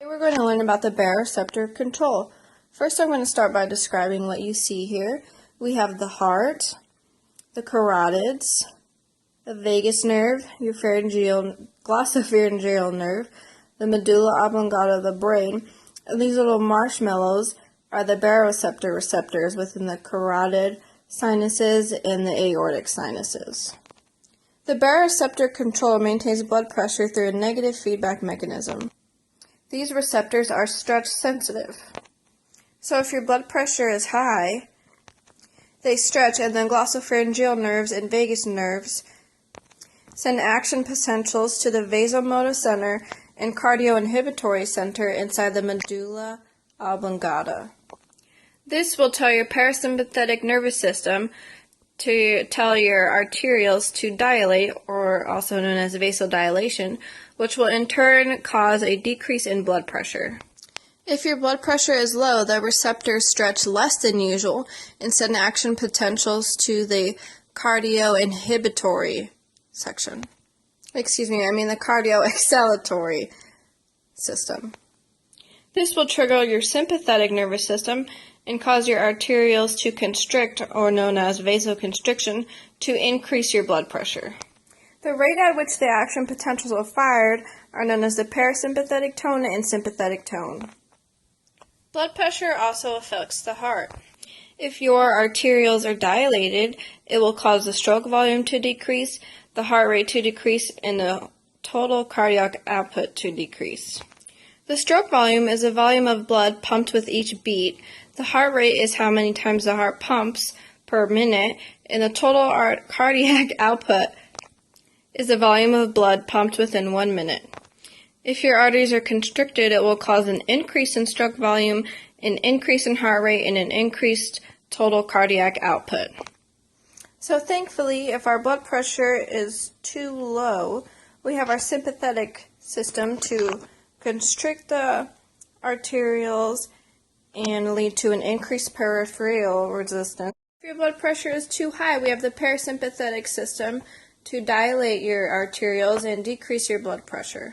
Today we're going to learn about the baroreceptor control. First, I'm going to start by describing what you see here. We have the heart, the carotids, the vagus nerve, your glossopharyngeal nerve, the medulla oblongata of the brain, and these little marshmallows are the baroreceptor receptors within the carotid sinuses and the aortic sinuses. The baroreceptor control maintains blood pressure through a negative feedback mechanism. These receptors are stretch sensitive. So if your blood pressure is high, they stretch, and then glossopharyngeal nerves and vagus nerves send action potentials to the vasomotor center and cardioinhibitory center inside the medulla oblongata. This will tell your parasympathetic nervous system to tell your arterioles to dilate, or also known as vasodilation, which will in turn cause a decrease in blood pressure. If your blood pressure is low, the receptors stretch less than usual and send action potentials to the cardioinhibitory section. The cardioexcitatory system. This will trigger your sympathetic nervous system and cause your arterioles to constrict, or known as vasoconstriction, to increase your blood pressure. The rate at which the action potentials are fired are known as the parasympathetic tone and sympathetic tone. Blood pressure also affects the heart. If your arterioles are dilated, it will cause the stroke volume to decrease, the heart rate to decrease, and the total cardiac output to decrease. The stroke volume is the volume of blood pumped with each beat. The heart rate is how many times the heart pumps per minute, and the total cardiac output is the volume of blood pumped within 1 minute. If your arteries are constricted, it will cause an increase in stroke volume, an increase in heart rate, and an increased total cardiac output. So thankfully, if our blood pressure is too low, we have our sympathetic system to constrict the arterioles and lead to an increased peripheral resistance. If your blood pressure is too high, we have the parasympathetic system to dilate your arterioles and decrease your blood pressure.